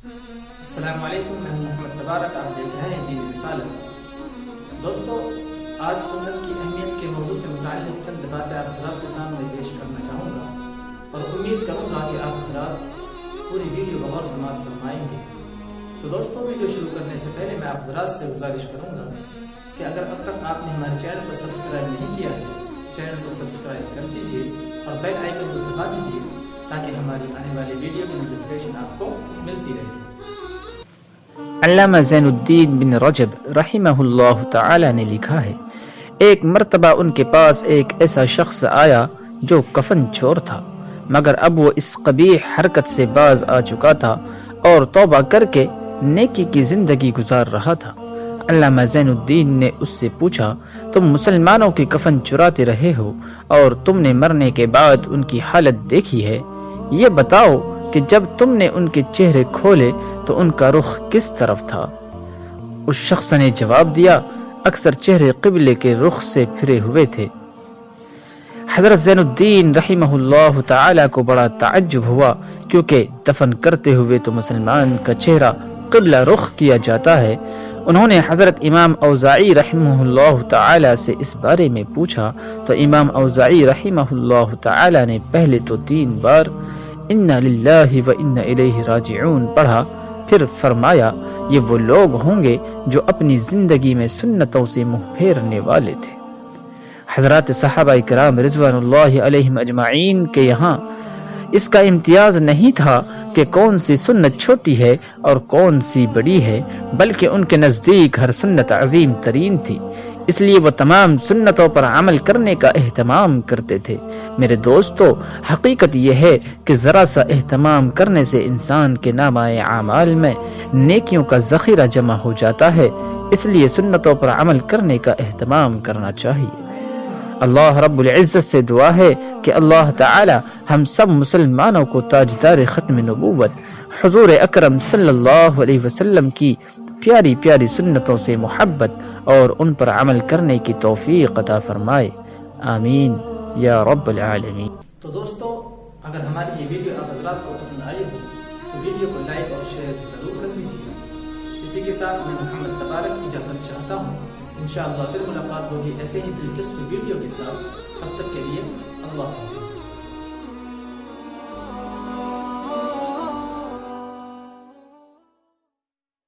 السلام علیکم، میں محمد تبارک، آپ دیکھ رہے ہیں دین رسالت۔ دوستو، آج سنت کی اہمیت کے موضوع سے متعلق چند باتیں آپ حضرات کے سامنے پیش کرنا چاہوں گا اور امید کروں گا کہ آپ حضرات پوری ویڈیو بغور سماعت فرمائیں گے۔ تو دوستو، ویڈیو شروع کرنے سے پہلے میں آپ حضرات سے گزارش کروں گا کہ اگر اب تک آپ نے ہمارے چینل کو سبسکرائب نہیں کیا ہے، چینل کو سبسکرائب کر دیجئے اور بیل آئیکن کو دبا دیجئے تاکہ ہماری آنے والی ویڈیو کی نوٹیفیکیشن آپ کو ملتی رہے۔ علامہ زین الدین بن رجب رحمہ اللہ تعالی نے لکھا ہے، ایک مرتبہ ان کے پاس ایک ایسا شخص آیا جو کفن چور تھا، مگر اب وہ اس قبیح حرکت سے باز آ چکا تھا اور توبہ کر کے نیکی کی زندگی گزار رہا تھا۔ علامہ زین الدین نے اس سے پوچھا، تم مسلمانوں کے کفن چراتے رہے ہو اور تم نے مرنے کے بعد ان کی حالت دیکھی ہے، یہ بتاؤ کہ جب تم نے ان کے چہرے کھولے تو ان کا رخ کس طرف تھا؟ اس شخص نے جواب دیا، اکثر چہرے قبلے کے رخ سے پھرے ہوئے تھے۔ حضرت زین الدین رحمہ اللہ تعالی کو بڑا تعجب ہوا، کیونکہ دفن کرتے ہوئے تو مسلمان کا چہرہ قبلہ رخ کیا جاتا ہے۔ انہوں نے حضرت امام اوزاعی رحمہ اللہ تعالی سے اس بارے میں پوچھا تو امام اوزاعی رحمہ اللہ تعالی نے پہلے تو 3 بار انا للہ و انا الیہ راجعون پڑھا، پھر فرمایا، یہ وہ لوگ ہوں گے جو اپنی زندگی میں سنتوں سے منہ پھیرنے والے تھے۔ حضرات صحابہ کرام رضوان اللہ علیہم اجمعین کے یہاں اس کا امتیاز نہیں تھا کہ کون سی سنت چھوٹی ہے اور کون سی بڑی ہے، بلکہ ان کے نزدیک ہر سنت عظیم ترین تھی، اس لیے وہ تمام سنتوں پر عمل کرنے کا اہتمام کرتے تھے۔ میرے دوستو، حقیقت یہ ہے کہ ذرا سا اہتمام کرنے سے انسان کے نامۂ اعمال میں نیکیوں کا ذخیرہ جمع ہو جاتا ہے، اس لیے سنتوں پر عمل کرنے کا اہتمام کرنا چاہیے۔ اللہ رب العزت سے دعا ہے کہ اللہ تعالی ہم سب مسلمانوں کو تاجدار ختم نبوت حضور اکرم صلی اللہ علیہ وسلم کی پیاری پیاری سنتوں سے محبت اور ان پر عمل کرنے کی توفیق عطا فرمائے، آمین یا رب العالمین۔ تو دوستو، اگر ہماری یہ ویڈیو آپ حضرات کو پسند آئی ہو تو ویڈیو کو لائک اور شیئر ضرور کر دیجیے۔ اسی کے ساتھ میں محمد تبارک اجازت چاہتا ہوں، انشاءاللہ پھر ملاقات ہوگی ایسے ہی دلچسپ ویڈیو کے ساتھ۔ تب تک کے لیے اللہ حافظ۔